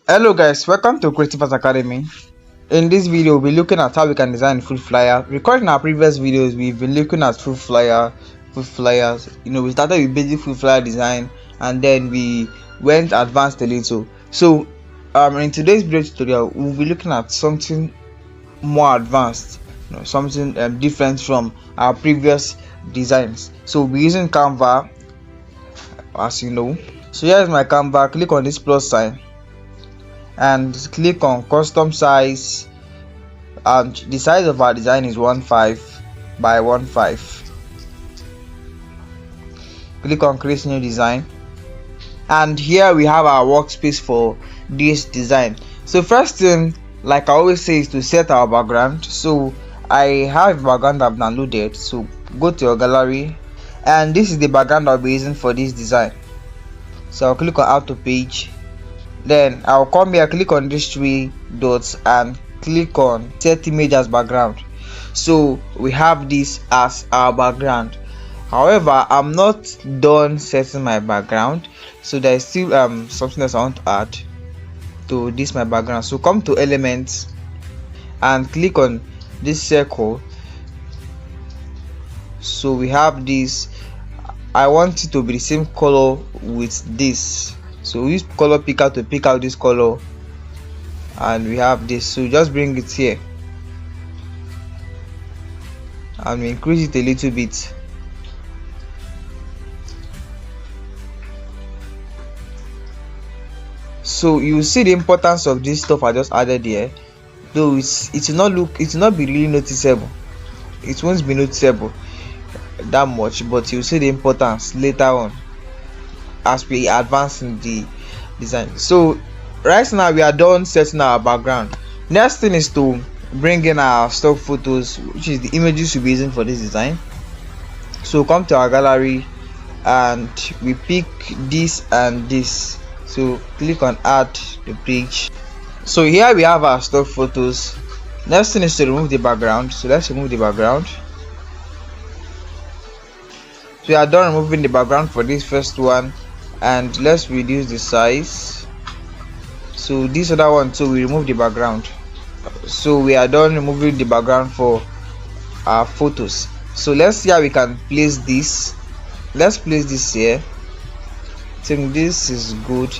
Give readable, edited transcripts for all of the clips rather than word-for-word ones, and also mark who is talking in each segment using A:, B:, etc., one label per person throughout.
A: Hello guys, welcome to Creative Arts Academy. In this video, we'll be looking at how we can design fruit flyer. Recording our previous videos, we've been looking at fruit flyers. We started with basic fruit flyer design and then we went advanced a little. So in today's video tutorial, we'll be looking at something more advanced, something different from our previous designs. So we'll be using Canva, as you know. So here is my Canva. Click on this plus sign and click on custom size, and the size of our design is 15 by 15. Click on create new design, and here we have our workspace for this design. So first thing, like I always say, is to set our background. So I have a background I've downloaded, so go to your gallery, and this is the background I'll be using for this design. So I'll click on add to page, then I'll come here, click on these three dots and click on set image as background. So we have this as our background. However, I'm not done setting my background, so there is still something else I want to add to this my background. So come to elements and click on this circle. So we have this. I want it to be the same color with this, so we use color picker to pick out this color, and we have this. So just bring it here and we increase it a little bit. So you see the importance of this stuff I just added here, though it will not be really noticeable. It won't be noticeable that much, but you'll see the importance later on as we advance in the design. So right now we are done setting our background. Next thing is to bring in our stock photos, which is the images we'll be using for this design. So come to our gallery and we pick this and this. So click on add the page. So here we have our stock photos. Next thing is to remove the background. So let's remove the background. So we are done removing the background for this first one, and let's reduce the size. So this other one, so we remove the background. So we are done removing the background for our photos. So let's see how we can place this. Let's place this here. I think this is good,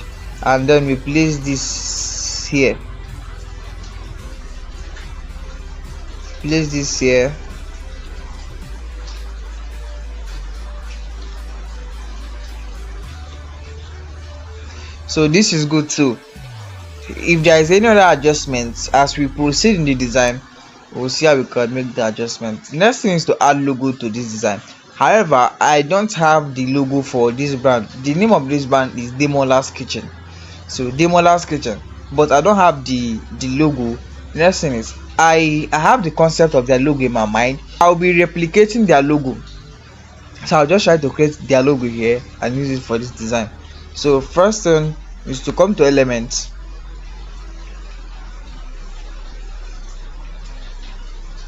A: and then we place this here. Place this here. So this is good too. If there is any other adjustments as we proceed in the design, we'll see how we can make the adjustment. Next thing is to add logo to this design. However, I don't have the logo for this brand. The name of this brand is Demola's Kitchen. So Demola's Kitchen, but I don't have the logo. Next thing is I have the concept of their logo in my mind. I'll be replicating their logo. So I'll just try to create their logo here and use it for this design. So first thing is to come to elements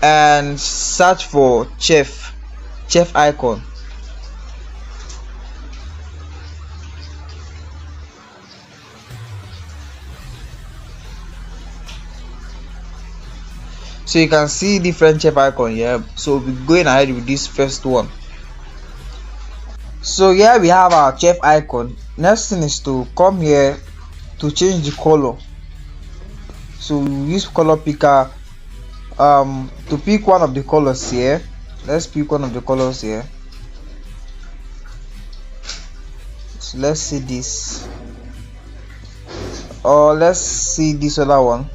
A: and search for chef icon. So you can see different chef icon here. So we'll be going ahead with this first one. So here we have our chef icon. Next thing is to come here to change the color. So we use color picker to pick one of the colors here. Let's pick one of the colors here. So let's see this, or let's see this other one.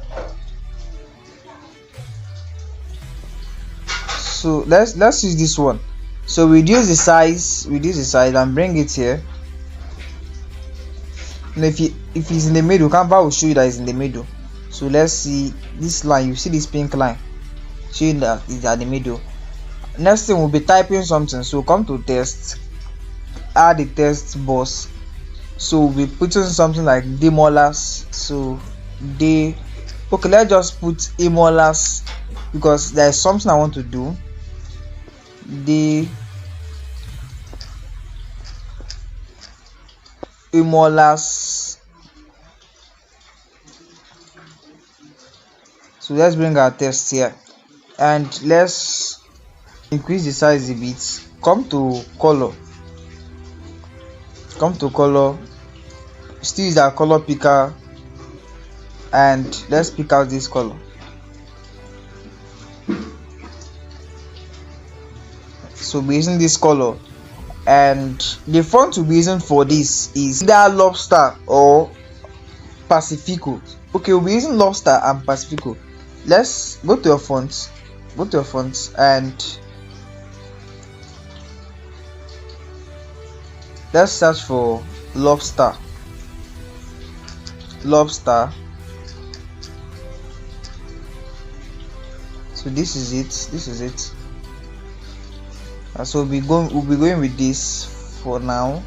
A: So let's use this one. So reduce the size and bring it here. And if it's in the middle, Canva will show you that it's in the middle. So let's see this line. You see this pink line showing that it's at the middle. Next thing, we'll be typing something. So come to text, add the text box. So we'll be putting something like Demola's. So okay, let's just put Demola's because there is something I want to do. Demola's So let's bring our text here and let's increase the size a bit. Come to color, still use our color picker and let's pick out this color. So we're using this color, and the font we'll be using for this is either Lobster or Pacifico. Okay, we'll be using Lobster and Pacifico. Let's go to your fonts, and let's search for Lobster. So this is it. So we'll be going with this for now.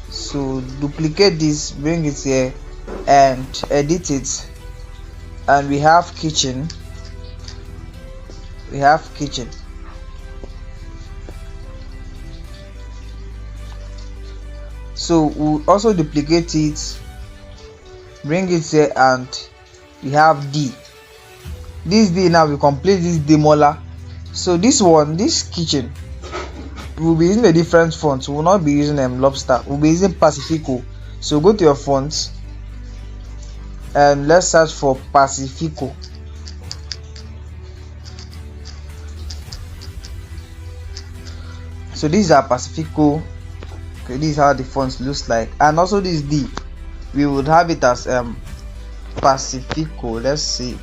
A: So duplicate this, bring it here and edit it, and we have kitchen. So we'll also duplicate it, bring it here, and we have D. This D, now we complete this demola. So this kitchen, we'll be using a different font. We will not be using Lobster, we'll be using Pacifico. So go to your fonts and let's search for Pacifico. So this is our Pacifico. Okay, this is how the font looks like, and also this D, we would have it as Pacifico. Let's see.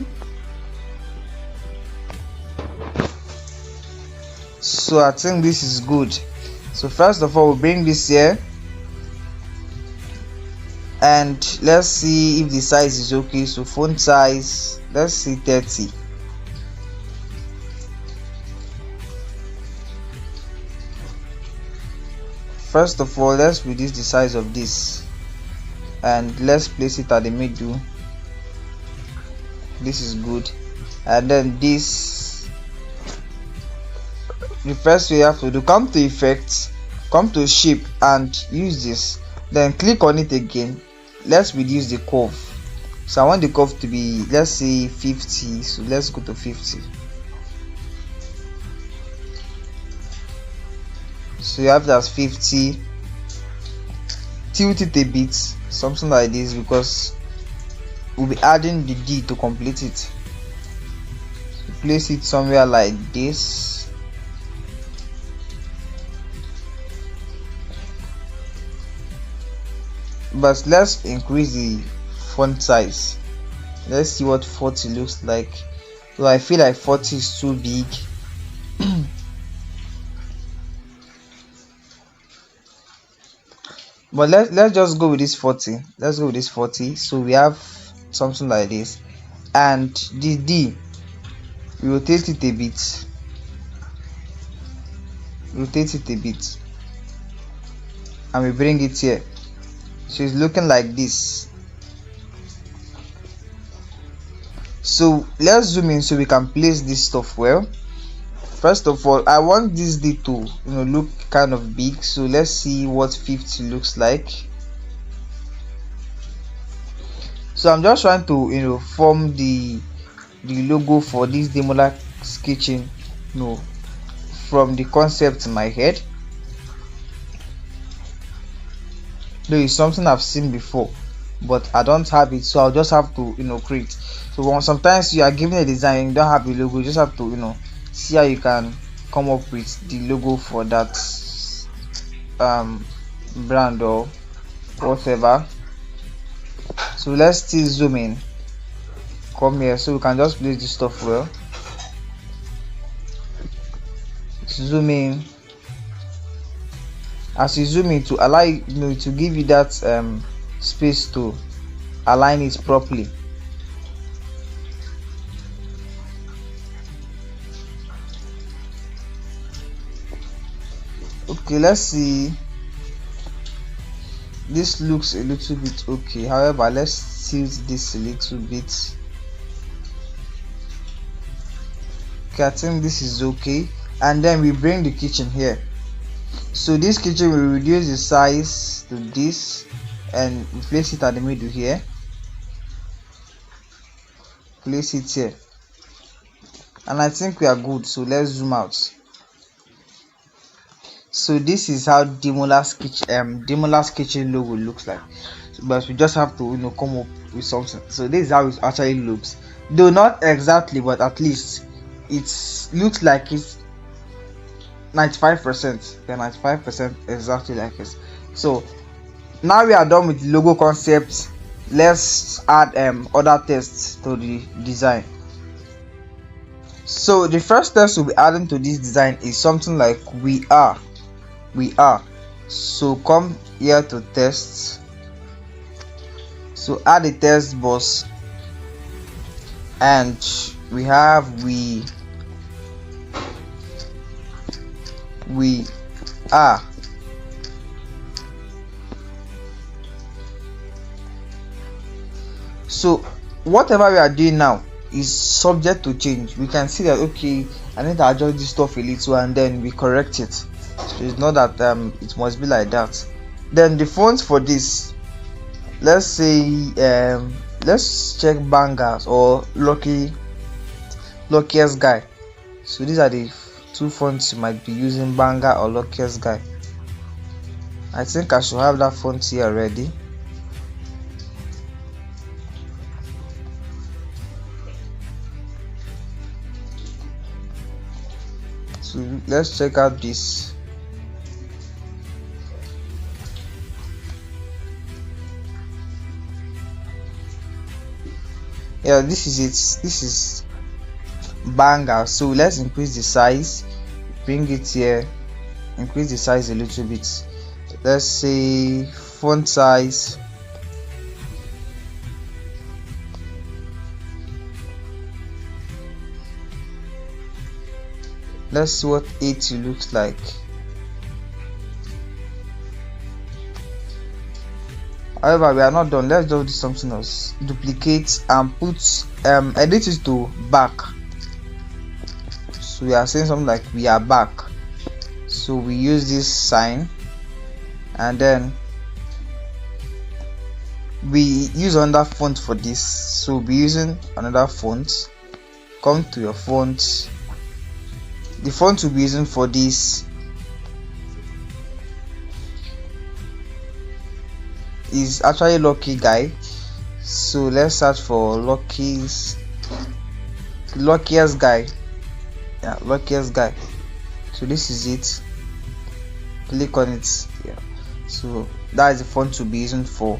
A: So I think this is good. So first of all, we'll bring this here and let's see if the size is okay. So font size, let's see 30. First of all, let's reduce the size of this and let's place it at the middle. This is good. And then this, the first we have to do, come to effects, come to shape and use this, then click on it again. Let's reduce the curve. So I want the curve to be, let's say 50. So let's go to 50. So you have it as 50. Tilt it a bit, something like this, because we'll be adding the D to complete it. So place it somewhere like this. But let's increase the font size. Let's see what 40 looks like. So I feel like 40 is too big. But let's just go with this 40. Let's go with this 40. So we have something like this, and the D, we rotate it a bit. And we bring it here. So it's looking like this. So let's zoom in so we can place this stuff well. First of all, I want this D to look kind of big. So let's see what 50 looks like. So I'm just trying to form the logo for this Demola kitchen from the concept in my head. Though it's something I've seen before, but I don't have it, so I'll just have to create. So sometimes you are given a design, you don't have a logo, you just have to see how you can come up with the logo for that brand or whatever. So let's still zoom in, come here, so we can just place this stuff well. Zoom in. As you zoom in, to allow to give you that space to align it properly. Okay, let's see. This looks a little bit okay. However, let's tilt this a little bit. Okay, I think this is okay. And then we bring the kitchen here. So this kitchen will reduce the size to this and place it at the middle here. place it here, and I think we are good. So let's zoom out. So this is how Demola's kitchen logo looks like. But we just have to come up with something. So this is how it actually looks, though not exactly, but at least it looks like it's 95%. Yeah, 95% exactly like it. So now we are done with the logo concept. Let's add other tests to the design. So the first test we'll be adding to this design is something like we are. So come here to test. So add a test box, and we have we are. So whatever we are doing now is subject to change. We can see that okay, I need to adjust this stuff a little, and then we correct it. So it's not that it must be like that. Then the fonts for this, let's say let's check Bangers or Luckiest Guy. So these are the two fonts you might be using, Banger or Luckiest Guy. I think I should have that font here already. So let's check out this. Yeah, this is it. This is Banger. So let's increase the size, bring it here, increase the size a little bit. Let's say font size, let's see what 80 looks like. However, we are not done. Let's just do something else. Duplicate and put edit it to back. So we are saying something like we are back. So we use this sign, and then we use another font for this. So we'll be using another font. Come to your font. The font we'll be using for this is actually Lucky Guy. So let's search for Luckiest Guy. Yeah, Luckiest Guy. So this is it. Click on it. Yeah. So that is the font to be using for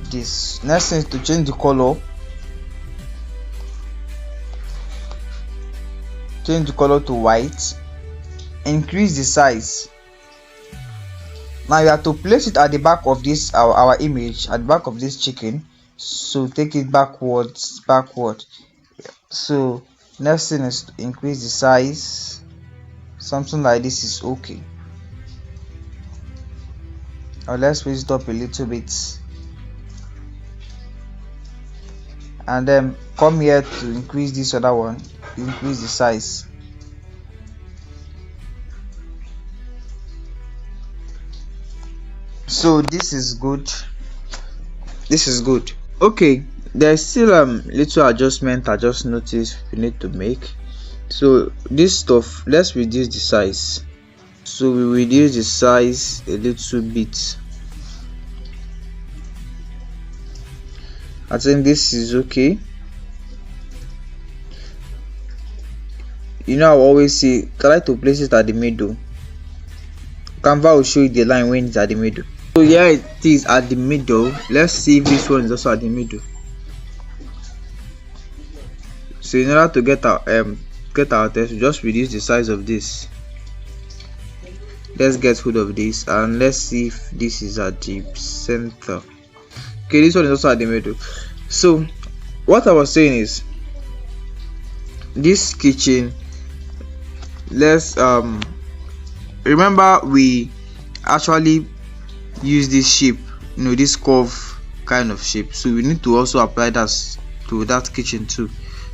A: this. Next thing is to change the color. Change the color to white. Increase the size. Now you have to place it at the back of this our image, at the back of this chicken. So take it backward. So next thing is to increase the size. Something like this is okay. Or let's raise it up a little bit, and then come here to increase this other one, increase the size. So this is good. Okay, there's still little adjustment I just noticed we need to make. So this stuff, let's reduce the size. So we reduce the size a little bit. I think this is okay. I always say try to place it at the middle. Canva will show you the line when it's at the middle. So here it is at the middle. Let's see if this one is also at the middle. So in order to get our test, we just reduce the size of this. Let's get hold of this and let's see if this is at the center. Okay, this one is also at the middle. So what I was saying is, this kitchen, let's remember we actually use this shape, this curve kind of shape. So we need to also apply that to that kitchen too,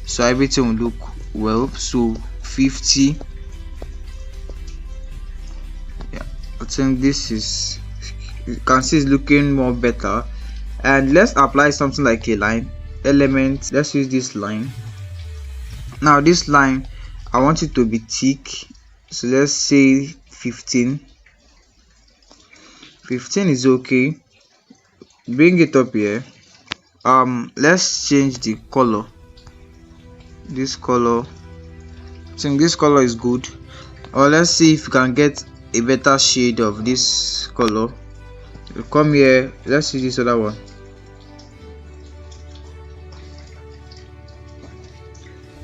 A: so everything will look well. So 50. Yeah, I think this is, you can see it's looking more better. And let's apply something like a line element. Let's use this line. Now this line, I want it to be thick, so let's say 15. 15 is okay. Bring it up here. Let's change the color. This color, I think this color is good, or let's see if you can get a better shade of this color. Come here, let's see this other one.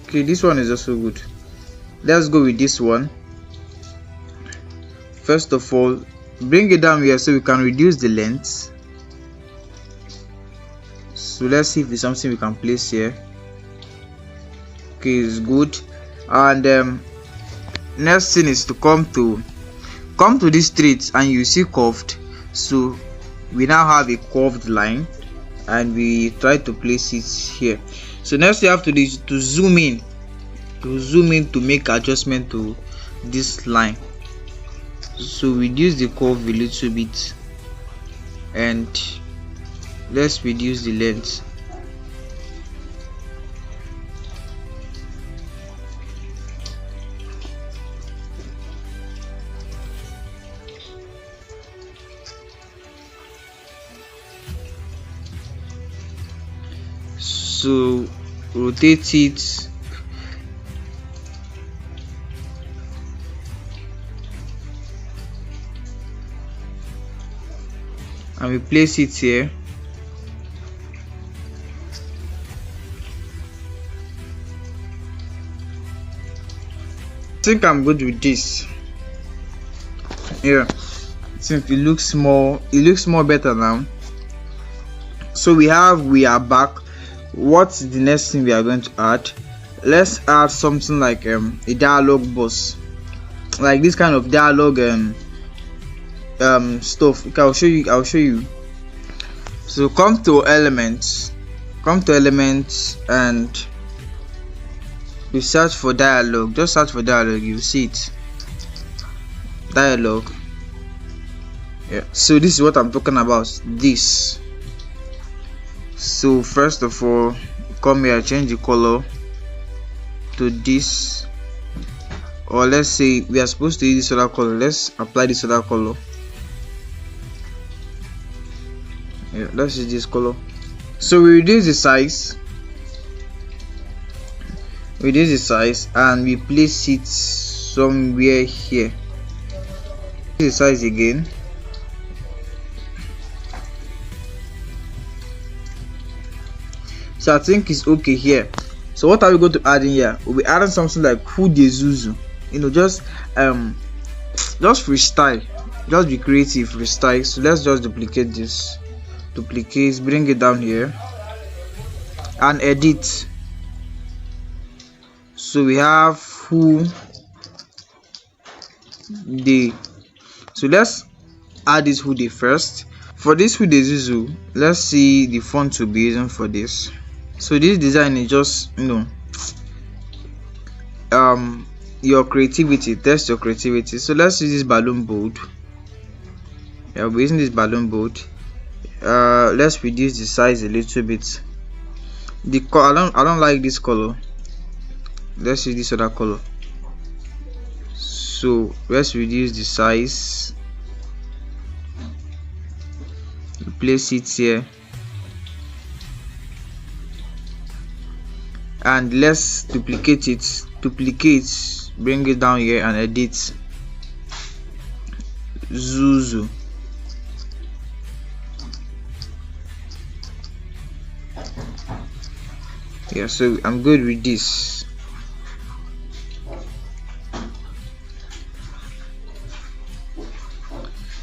A: Okay, this one is also good. Let's go with this one. First of all, bring it down here so we can reduce the length. So let's see if it's something we can place here. Okay, it's good. And next thing is to come to this street, and you see curved, so we now have a curved line, and we try to place it here. So next you have to do is to zoom in to make adjustment to this line. So reduce the curve a little bit, and let's reduce the length. So rotate it, and we place it here. I think I'm good with this. Yeah, I think it looks more better now. So we are back. What's the next thing we are going to add? Let's add something like a dialogue box, like this kind of dialogue stuff. Okay, I'll show you. So come to elements, and we search for dialogue. Just search for dialogue, you see it. Dialogue. Yeah, so this is what I'm talking about. This. So first of all, come here, change the color to this, or let's say we are supposed to use this other color. Let's apply this other color. Yeah, let's use this color. So we reduce the size, and we place it somewhere here. The size again. So I think it's okay here. So what are we going to add in here? We'll be adding something like who de Zuzu. Just freestyle. Just be creative, freestyle. So let's just duplicate this. Bring it down here and edit. So we have who de. So let's add this who de first. For this who de Zuzu, let's see the font to be using for this. So this design is just your creativity. Test your creativity. So let's use this balloon board. Yeah, we're using this balloon board. Let's reduce the size a little bit. The color, I don't like this color. Let's use this other color. So let's reduce the size. Place it here. And let's duplicate it. Bring it down here and edit. Zuzu. Yeah, so I'm good with this.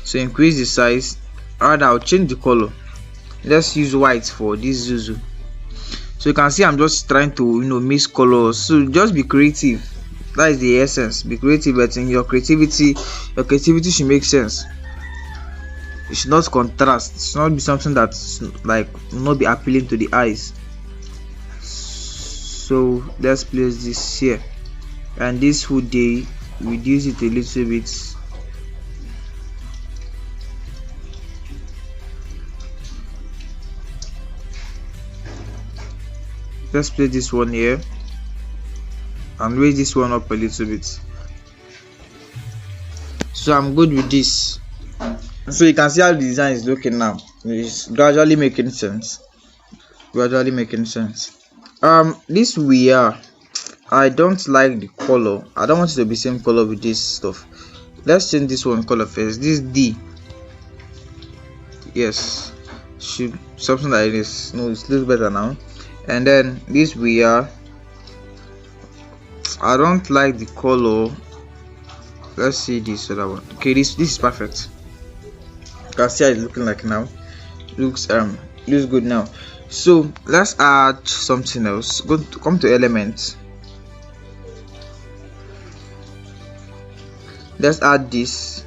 A: So increase the size. Alright, I'll change the color. Let's use white for this Zuzu. So you can see I'm just trying to mix colors. So just be creative. That is the essence. Be creative, but in your creativity should make sense. It should not contrast. It should not be something that's like will not be appealing to the eyes. So let's place this here, and this would they reduce it a little bit. Let's place this one here. and raise this one up a little bit. So I'm good with this. So you can see how the design is looking now. It's gradually making sense. This we are, I don't like the color. I don't want it to be same color with this stuff. Let's change this one color first. This D, yes, should something like this. No, it looks better now. And then this we are, I don't like the color. Let's see this other one. Okay, this is perfect. You can see how it's looking like now. Looks good now. So let's add something else. Come to elements. Let's add this.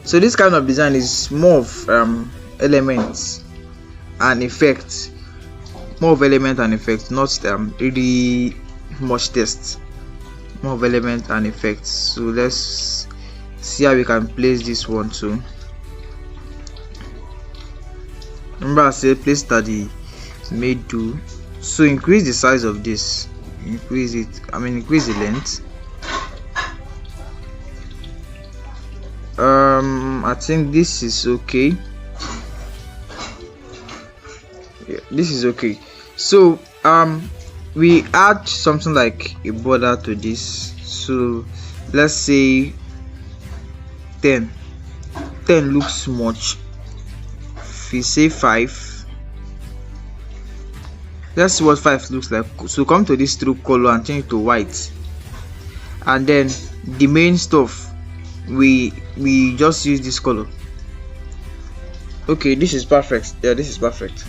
A: So this kind of design is more of elements and effects. More of element and effects, not really much text. More of element and effects. So let's see how we can place this one too. Remember I said place that the made do. So increase the size of this, increase the length. I think this is okay. Yeah, this is okay. So we add something like a border to this. So let's say 10 looks much. If we say 5, let's see what 5 looks like. So come to this true color and change it to white, and then the main stuff we just use this color. Okay, this is perfect. Yeah, this is perfect.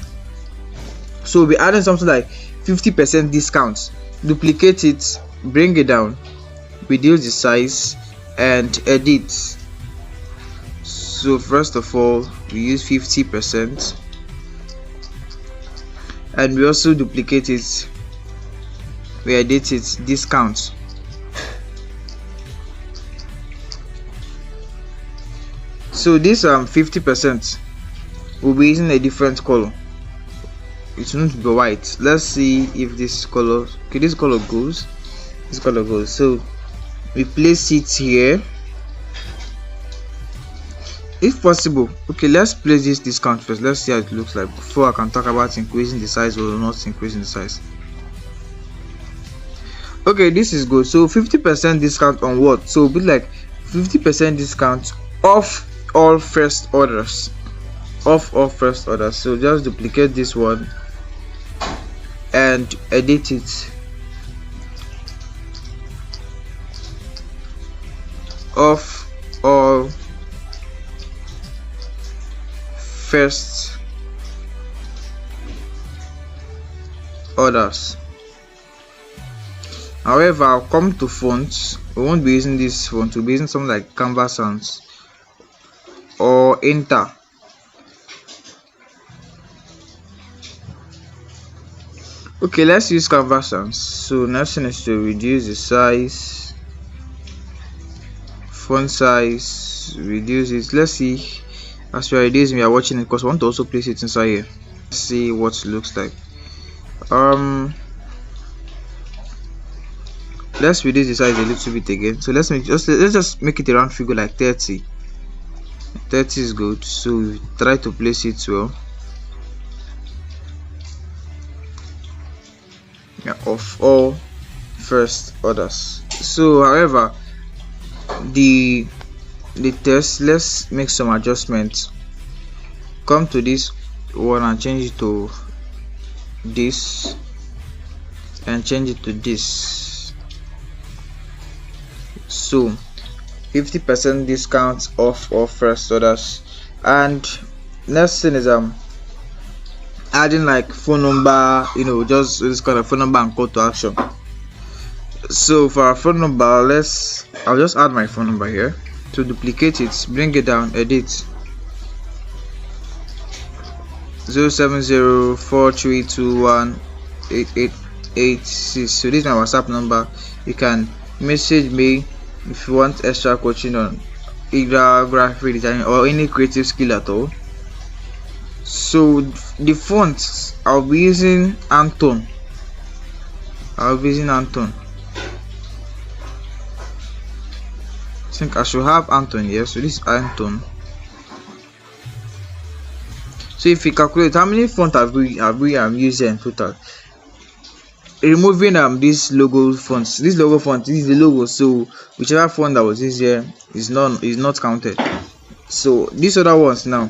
A: So we'll be adding something like 50% discount. Duplicate it, bring it down, reduce the size, and edit. So first of all, we use 50%, and we also duplicate it, we edit it, discount. So this 50% will be using a different color. It won't be white. Let's see if this color, okay, this color goes. So we place it here if possible. Okay, let's place this discount first. Let's see how it looks like before I can talk about increasing the size or not increasing the size. Okay, this is good. So 50% discount on what? So it'll be like 50% discount off all first orders. So just duplicate this one and edit it. Off all first orders. However, I'll come to fonts. We won't be using this font. We'll be using something like Canva Sans or Enter. Okay, let's use Canva Sans. So next thing is to reduce the size, font size, reduce it. Let's see, as we are reducing, we are watching it because I want to also place it inside here. Let's see what it looks like. Let's reduce the size a little bit again. So let's just make it a round figure like 30. 30 is good. So we try to place it well. Yeah, of all first orders. So however, the text, let's make some adjustments. Come to this one and change it to this, and change it to this. So 50% discount off all first orders. And next thing is adding like phone number, just this kind of phone number and call to action. So for our phone number, I'll just add my phone number here. To duplicate it, bring it down, edit 07043218886. So this is my WhatsApp number. You can message me if you want extra coaching on either graphic design or any creative skill at all. So the fonts, I'll be using Anton. I'll be using Anton. I think I should have Anton here. So this is Anton. So if we calculate how many fonts have we used in total, removing this logo font, this is the logo, so whichever font that was used here is not counted. So these other ones now,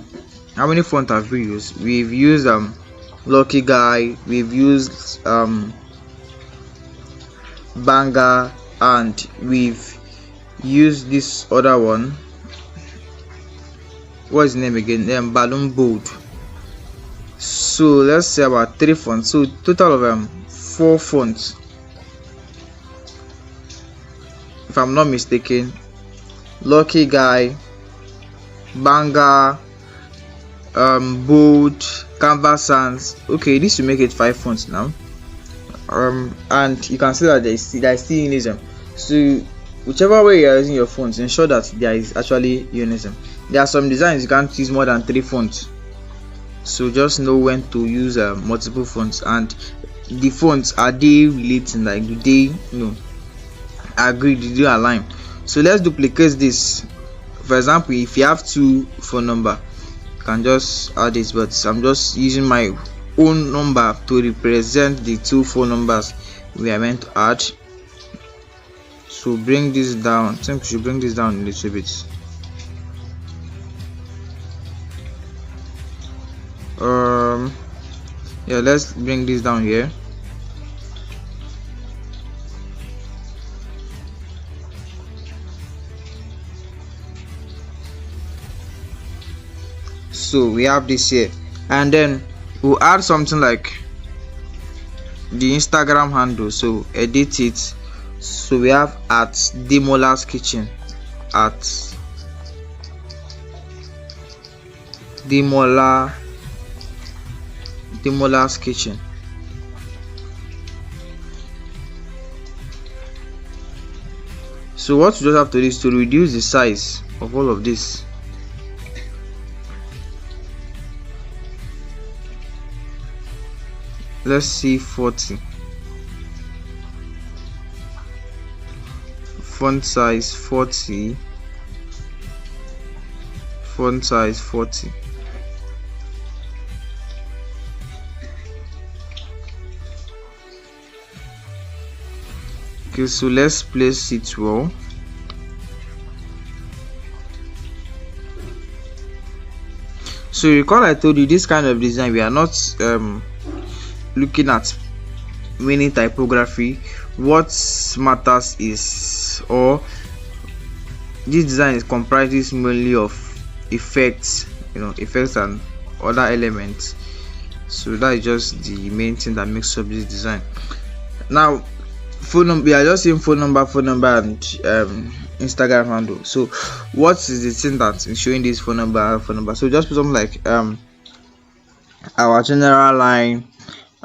A: how many font have we used? We've used Lucky Guy, we've used Banger, and we've used this other one. What's the name again? Balloon Bold. So let's say about 3 fonts. So total of 4 fonts, if I'm not mistaken. Lucky Guy, Banger, Bold, Canvas Sans. Okay, this will make it 5 fonts now. And you can see that there is still unison. So whichever way you are using your fonts, ensure that there is actually unison. There are some designs you can't use more than 3 fonts, so just know when to use multiple fonts. And the fonts, are they relating? Like, do they agree? Do they align? So let's duplicate this. For example, if you have 2 phone number, you can just add this, but I'm just using my own number to represent the 2 phone numbers we are meant to add. So bring this down. I think we should bring this down a little bit. Yeah, let's bring this down here. So we have this here, and then we'll add something like the Instagram handle. So edit it. So we have at Demola's Kitchen, at Demola's Kitchen. So what you just have to do is to reduce the size of all of this. Let's see 40. Font size 40. Font size 40. Okay, so let's place it well. So recall I told you this kind of design, we are not looking at many typography. What matters is, or this design is comprises mainly of effects, effects and other elements. So that is just the main thing that makes up this design. Now phone number, we are just saying phone number and Instagram handle. So what is the thing that is showing this phone number? So just put something like our general line,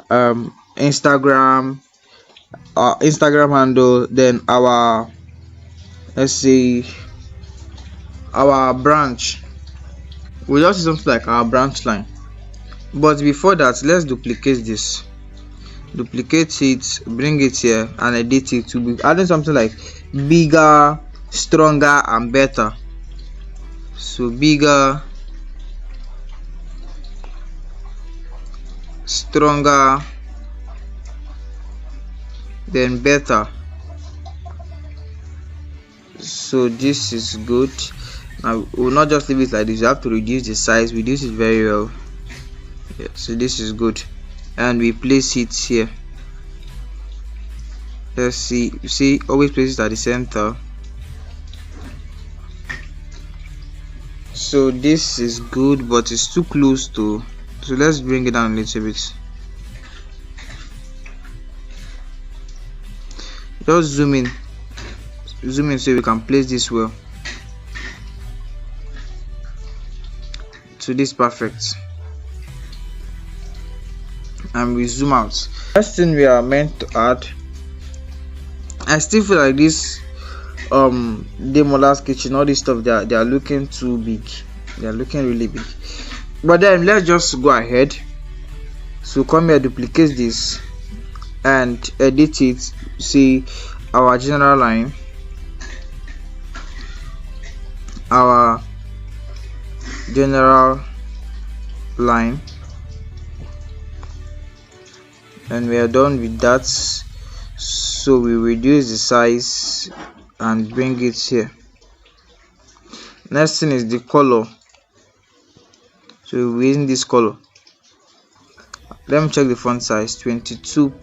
A: Instagram handle, then our, let's say, our branch. We'll just see something like our branch line. But before that, let's duplicate this. Duplicate it, bring it here, and edit it to be adding something like bigger, stronger, and better. So bigger, stronger, then better. So this is good. Now we'll not just leave it like this. You have to reduce the size. Reduce it very well. Yeah, so this is good, and we place it here. Let's see. You see, always place it at the center. So this is good, but it's too close to. So let's bring it down a little bit. Just zoom in so we can place this well. So this is perfect, and we zoom out. First thing we are meant to add, I still feel like this Demola's Kitchen, all this stuff, they are looking too big. They are looking really big. But then let's just go ahead. So come here, duplicate this, and edit it. See our general line, our general line, and we are done with that. So we reduce the size and bring it here. Next thing is the color. So we're using this color. Let me check the font size, 22.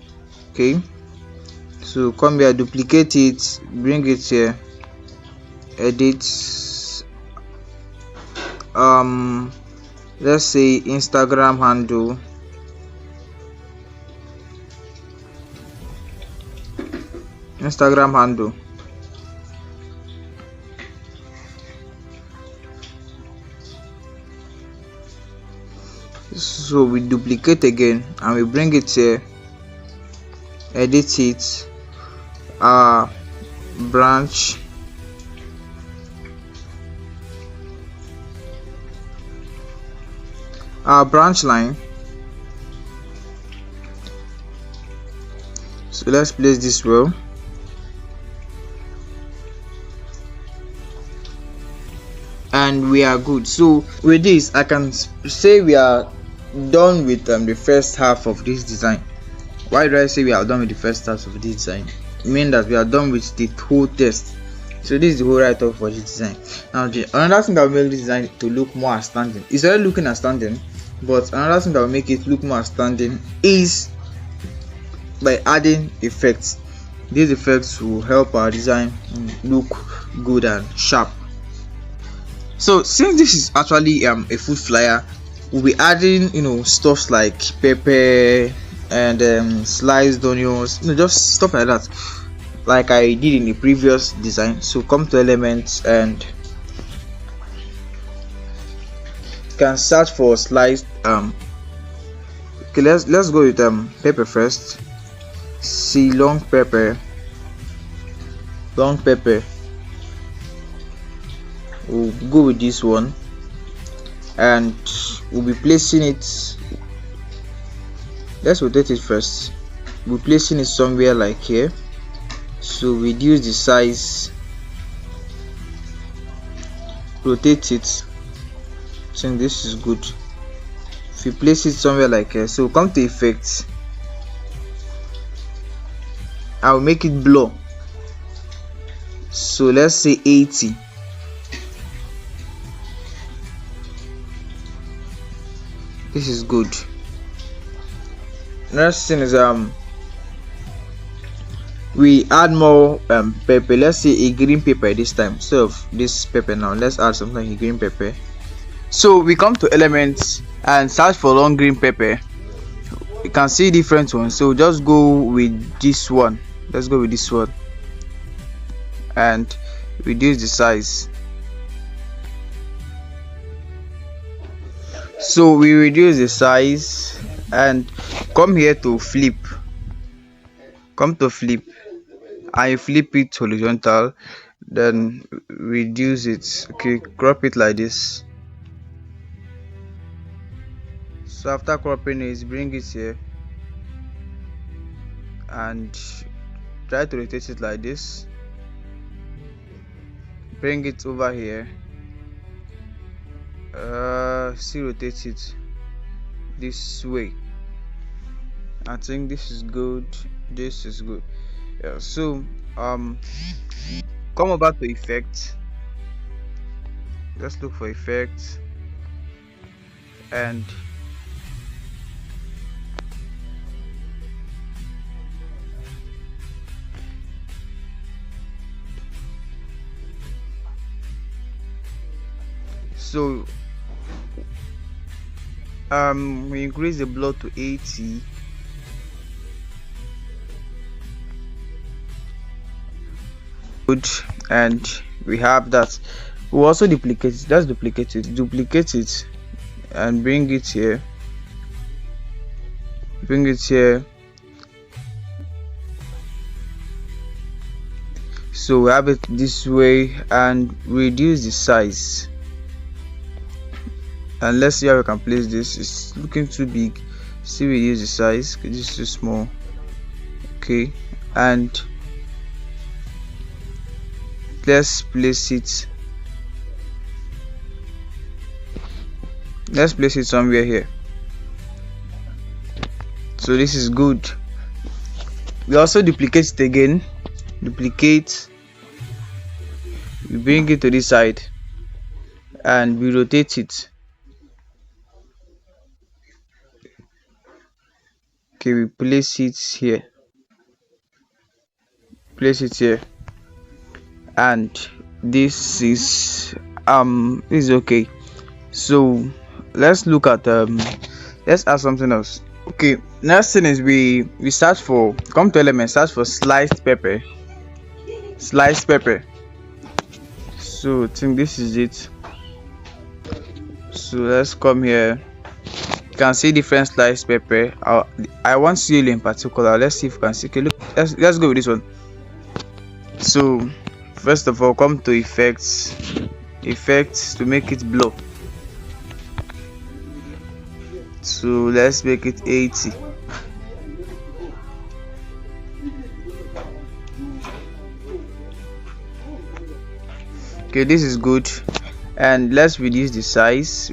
A: Okay, so come here, duplicate it, bring it here, edit, let's say Instagram handle, so we duplicate again and we bring it here, edit it, branch, branch line. So let's place this well, and we are good. So with this I can say we are done with the first half of this design. Why do I say we are done with the first half of this design? It means that we are done with the whole test. So this is the whole write-up for this design. Now another thing that will make this design to look more outstanding, it's already looking outstanding, but another thing that will make it look more outstanding is by adding effects. These effects will help our design look good and sharp. So since this is actually a food flyer, we'll be adding stuffs like pepper and sliced onions, just stuff like that, like I did in the previous design. So come to elements and you can search for sliced okay, let's go with pepper first. See long pepper, we'll go with this one and we'll be placing it, let's rotate it first, we'll be placing it somewhere like here. So reduce the size, rotate it, I think this is good. If you place it somewhere like here, so come to effects, I'll make it blur, so let's say 80. This is good. Next thing is we add more pepper. Let's say a green pepper this time instead of this pepper. Now let's add something like a green pepper. So we come to elements and search for long green pepper. You can see different ones, so just go with this one. Let's go with this one and reduce the size. So we reduce the size and come here to flip, and you flip it horizontal, then reduce it. Okay, crop it like this. So after cropping it, bring it here and try to rotate it like this, bring it over here, still rotate it this way. I think this is good, this is good. Yeah, so come over to effects, let's look for effects and so we increase the blur to 80. Good, and we have that. We'll also duplicate it. Let's duplicate it and bring it here, so we have it this way and reduce the size. And let's see how we can place this. It's looking too big, see, reduce the size, this is too small. Okay, and let's place it somewhere here. So this is good. We also duplicate it again. Duplicate, we bring it to this side and we rotate it. Okay, we place it here, and this is okay. So let's look at let's add something else. Okay, next thing is we search for, come to element, search for sliced pepper. So I think this is it. So let's come here. You can see different sliced pepper. I want yellow in particular. Let's see if you can see. Okay, look, let's go with this one. So first of all, come to effects to make it blur. So let's make it 80. Okay, this is good. And let's reduce the size,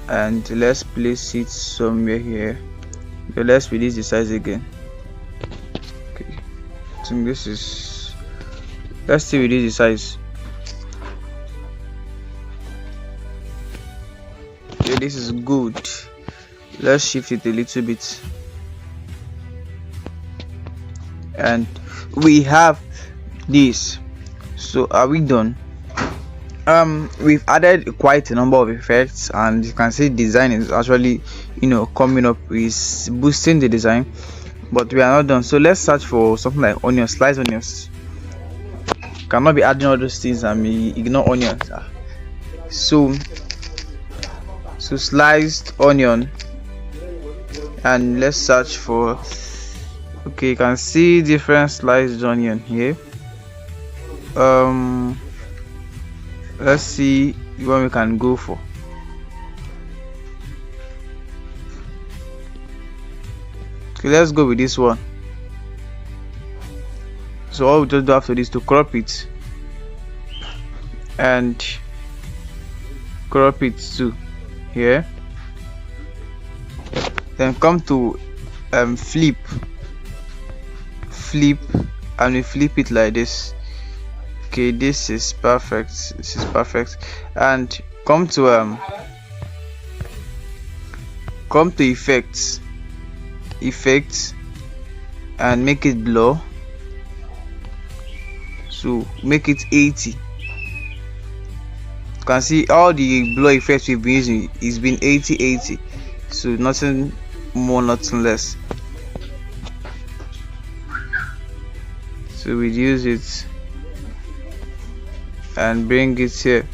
A: and let's place it somewhere here. So let's reduce the size again. Okay, I think this is, let's still reduce the size. Okay, this is good. Let's shift it a little bit, and we have this. So are we done? We've added quite a number of effects, and you can see design is actually coming up, is boosting the design, but we are not done. So let's search for something like onions, sliced onions. Cannot be adding all those things and we ignore onions. So sliced onion, and let's search for, okay, you can see different sliced onion here. Let's see what we can go for. Okay, let's go with this one. So all we just do after this to crop it, and crop it too here. Then come to flip, and we flip it like this. Okay, this is perfect. And come to effects, and make it blur. So make it 80. You can see all the blur effects we've been using is been 80. So nothing more, nothing less. So reduce it and bring it here.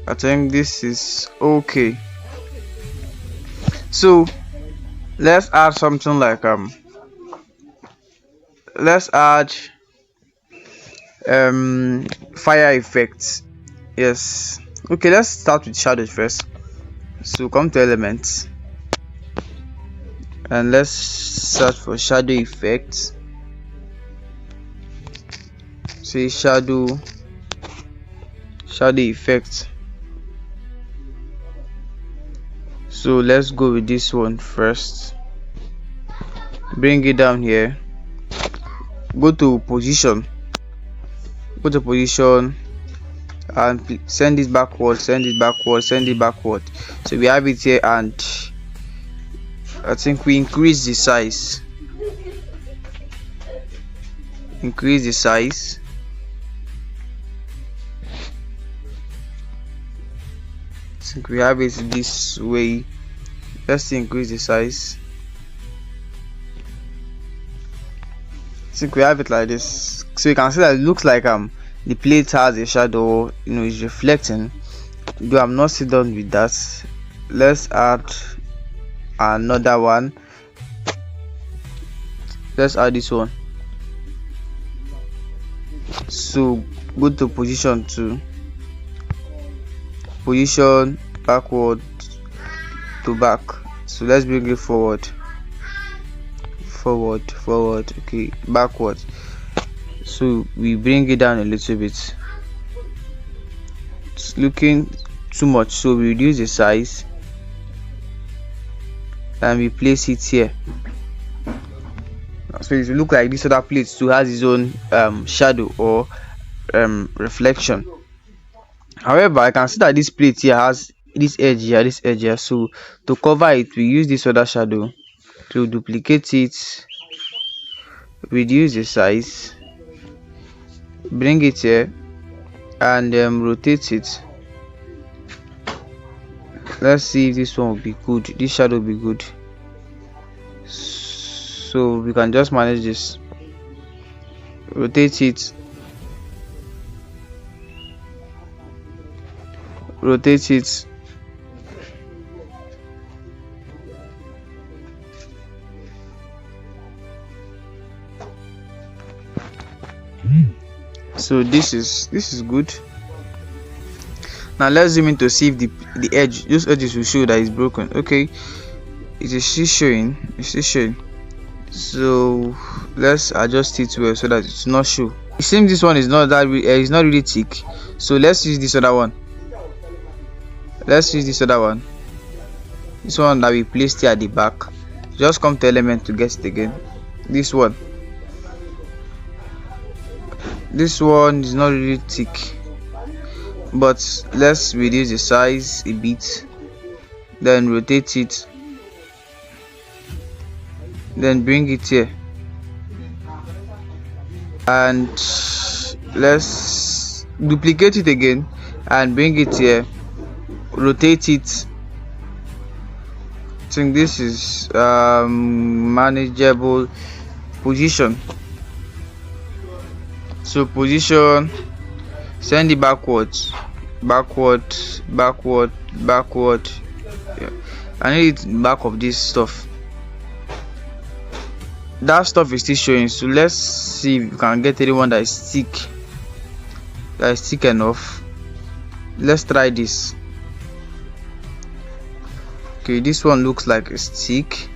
A: I think this is okay. So let's add something like let's add fire effects. Yes, okay, let's start with shadows first. So come to elements, and let's search for shadow effects. Say shadow effect. So let's go with this one first. Bring it down here. Go to position, and send it backward. So we have it here, and I think we increase the size. I think we have it this way. Let's increase the size. I think we have it like this. So you can see that it looks like the plate has a shadow, is reflecting. Though I'm not still done with that. Let's add another one. Let's add this one. So go to position 2, backward to back. So let's bring it forward, okay, backward. So we bring it down a little bit. It's looking too much, so we reduce the size and we place it here. So it will look like this other plate too has its own shadow or reflection. However, I can see that this plate here has this edge here, so to cover it we use this other shadow to duplicate it, reduce the size, bring it here and rotate it. Let's see if this one will be good, this shadow will be good. So we can just manage this, rotate it, so this is good. Now let's zoom in to see if the edge, those edges will show that it's broken. Okay, it is still showing, so let's adjust it well so that it's not show. It seems this one is not that it's not really thick, so let's use this other one. This one that we placed here at the back. Just come to element to get it again. This one is not really thick, but let's reduce the size a bit, then rotate it, then bring it here and let's duplicate it again and bring it here, rotate it. I think this is manageable position. So position, send it backwards, backward. Yeah. I need it back of this stuff. That stuff is still showing, so let's see if you can get anyone that is thick enough. Let's try this. Okay, this one looks like a stick.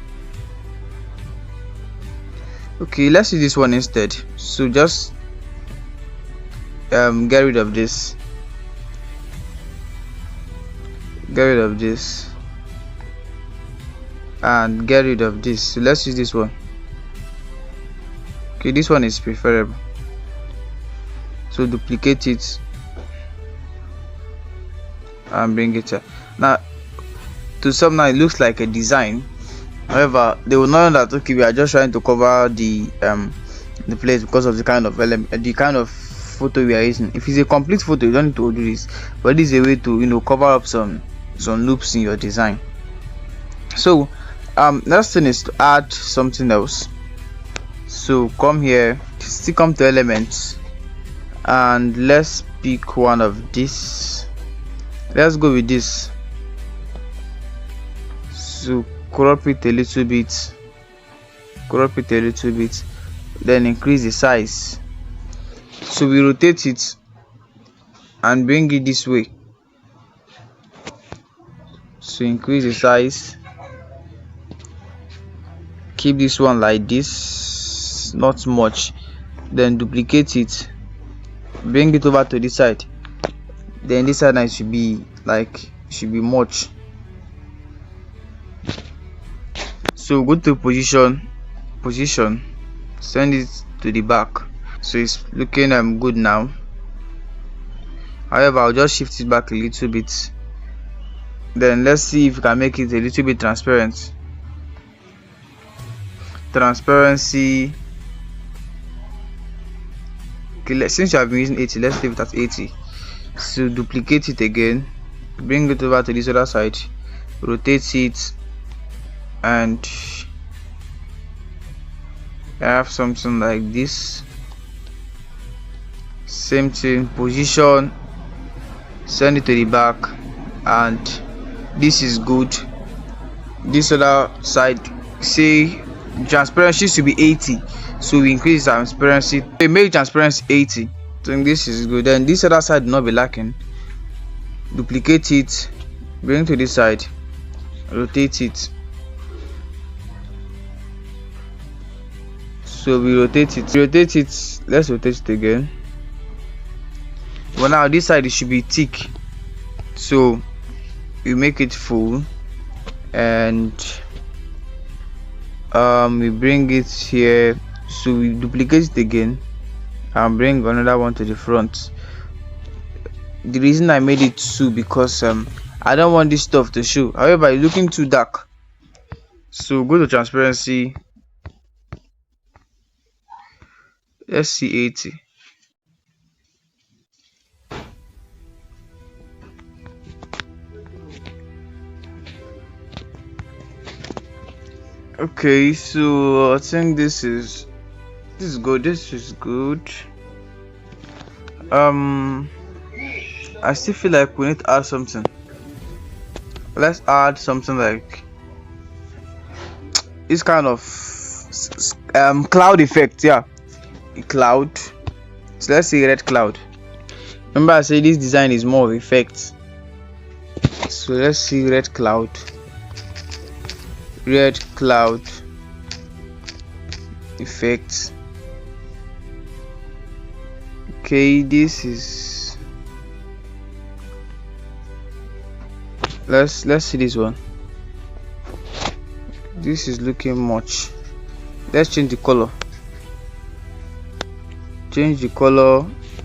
A: Okay, let's use this one instead. So just get rid of this, and get rid of this. So let's use this one. Okay, this one is preferable, so duplicate it and bring it here. Now to some, now it looks like a design. However, they will know that okay, we are just trying to cover the place because of the kind of element, the kind of photo we are using. If it's a complete photo, you don't need to do this, but this is a way to cover up some loops in your design. So next thing is to add something else. So come here, still come to elements and let's pick one of this. Let's go with this. So crop it a little bit, then increase the size. So we rotate it and bring it this way. So increase the size, keep this one like this, not much, then duplicate it, bring it over to this side. Then this side now should be much. So go to position, send it to the back. So it's looking good now. However, I'll just shift it back a little bit. Then let's see if we can make it a little bit transparent. Transparency. Okay, since you have been using 80, let's leave it at 80. So duplicate it again, bring it over to this other side, rotate it, and have something like this. Same thing, position, send it to the back, and this is good. This other side, say transparency should be 80, so we increase transparency. We make transparency 80. So this is good. Then this other side will not be lacking. Duplicate it, bring to this side, rotate it. So we rotate it, let's rotate it again. But now this side it should be thick, so we make it full, and we bring it here. So we duplicate it again and bring another one to the front. The reason I made it 2 because I don't want this stuff to show. However, it's looking too dark, so go to transparency, let's see 80. Okay, so I think this is good. This is good. I still feel like we need to add something. Let's add something like this kind of cloud effect. Yeah, a cloud. So let's say red cloud. Remember I said this design is more of effects. So let's see red cloud effects. Okay, this is, let's see this one. This is looking much. Let's change the color.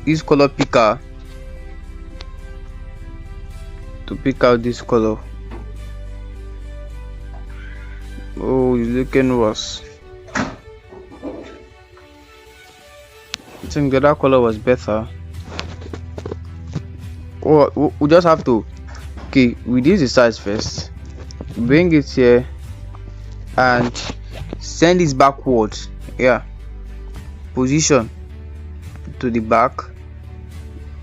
A: Use color picker to pick out this color. Oh, it's looking worse. I think the other color was better. Oh, we just have to, okay, reduce the size first, bring it here and send this backwards. Yeah, position to the back,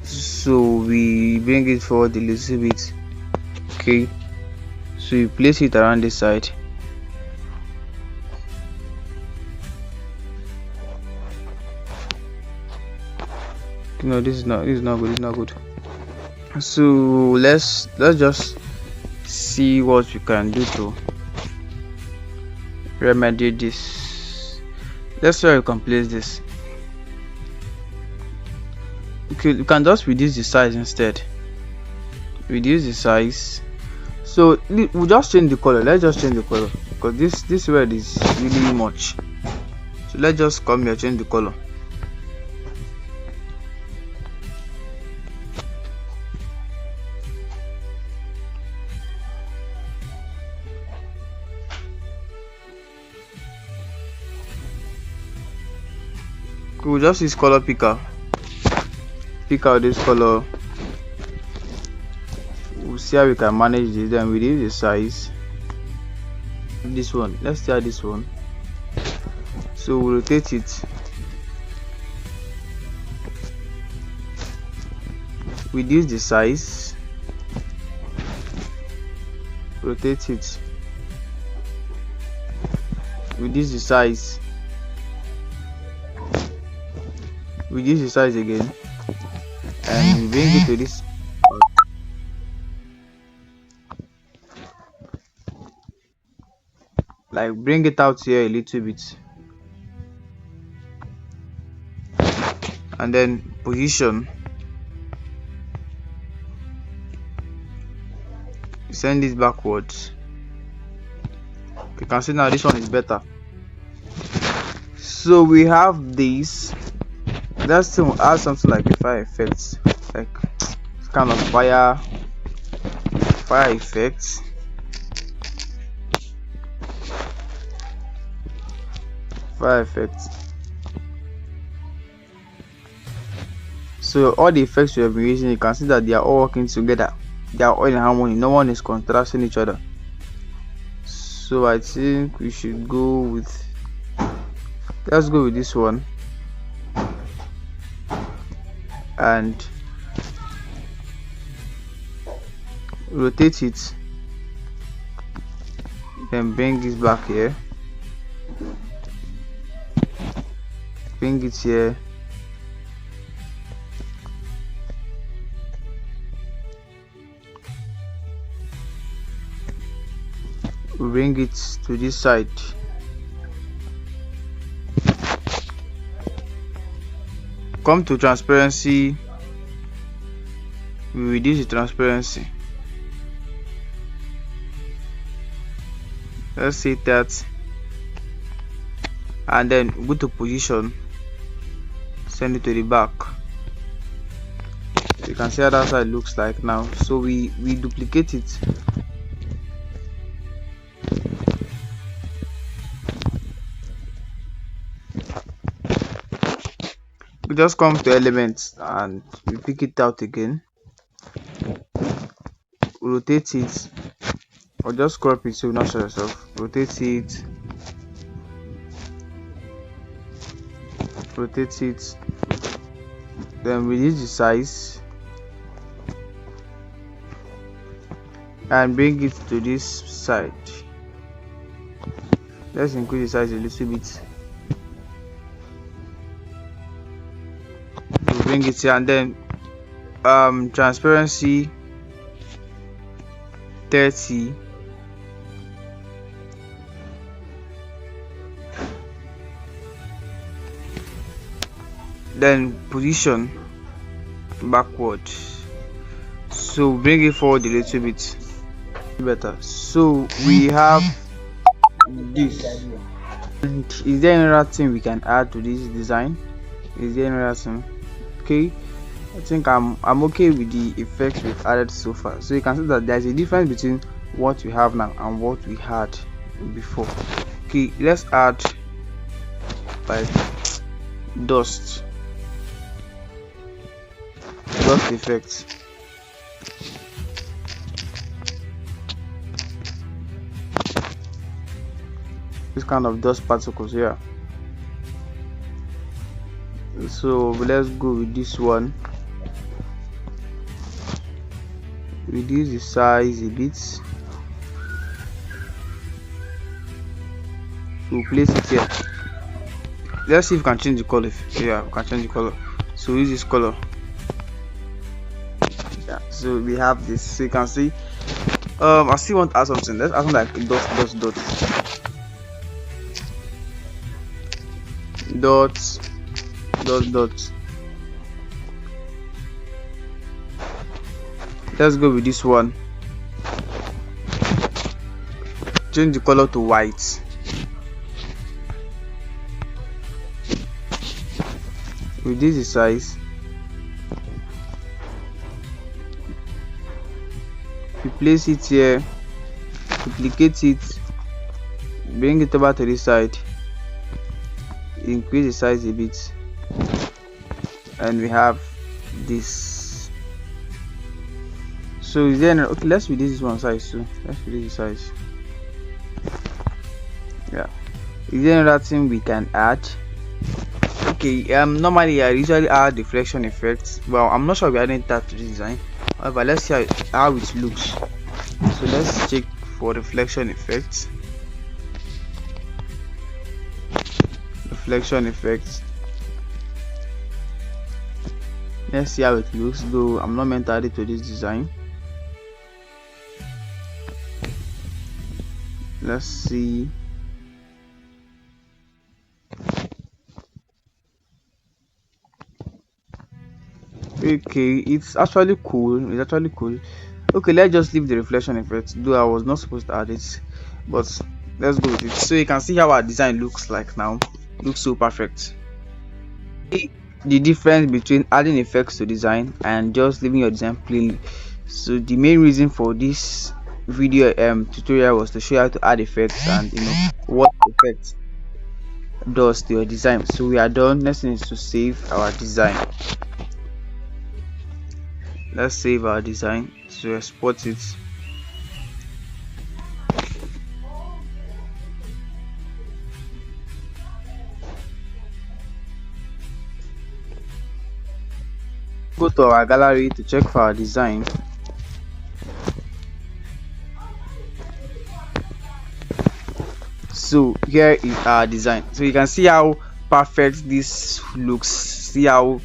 A: so we bring it forward a little bit. Okay, so you place it around this side. No, this is not good. So let's just see what we can do to remedy this. Let's try to place this. Okay, you can just reduce the size instead. Reduce the size. So we'll just change the color. Let's just change the color because this red is really much. So let's just come here, change the color. We'll just use color picker. Pick out this color. We'll see how we can manage this. Then reduce the size. This one. Let's try this one. So we'll rotate it. Reduce the size. Rotate it. Reduce the size. Reduce the size again and bring it to this. Like bring it out here a little bit and then position, send it backwards. You can see now this one is better. So we have this. Let's add something like a fire effect, like kind of fire effects. So all the effects we have been using, you can see that they are all working together. They are all in harmony. No one is contrasting each other. So I think we should go with, let's go with this one and rotate it, then bring this back here, bring it here, bring it to this side. Come to transparency, we reduce the transparency. Let's say that, and then go to position, send it to the back. So you can see how that side looks like now. So we duplicate it. We just come to elements and we pick it out again, rotate it, or just crop it so you not show yourself. Rotate it, then reduce the size and bring it to this side. Let's increase the size a little bit. We'll bring it here, and then transparency 30, then position backward, so bring it forward a little bit better. So we have this. And is there any other thing we can add to this design? Is there any other thing? Okay, I think I'm okay with the effects we've added so far. So you can see that there's a difference between what we have now and what we had before. Okay, let's add like dust effects. This kind of dust particles here. So let's go with this one. Reduce the size a bit. We'll place it here. Let's see if we can change the color. Yeah, we can change the color. So use this color. Yeah, so we have this. So you can see. I still want to add something. Let's add something like dots. Let's go with this one. Change the color to white. Reduce the size. Place it here, duplicate it, bring it over to this side, increase the size a bit, and we have this. So is there okay, let's reduce this one size too. Let's reduce the size. Yeah, is there another thing we can add? Okay, normally I usually add deflection effects. Well, I'm not sure we're adding that to this design. However, let's see how it looks. So let's check for reflection effects. Let's see how it looks, though I'm not meant to add it to this design. Let's see. Okay, it's actually cool. Okay, let's just leave the reflection effect, though I was not supposed to add it, but let's go with it. So you can see how our design looks like now. Looks so perfect. The difference between adding effects to design and just leaving your design plain. So the main reason for this video tutorial was to show you how to add effects and what effects does to your design. So we are done. Next thing is to save our design. Let's save our design to export it. Go to our gallery to check for our design. So here is our design. So you can see how perfect this looks. See how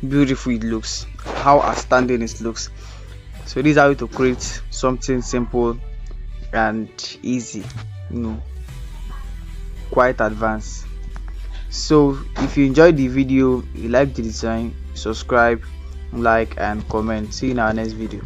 A: beautiful it looks, how outstanding it looks. So this is how to create something simple and easy, you know, quite advanced. So if you enjoyed the video, you like the design, subscribe, like and comment. See you in our next video.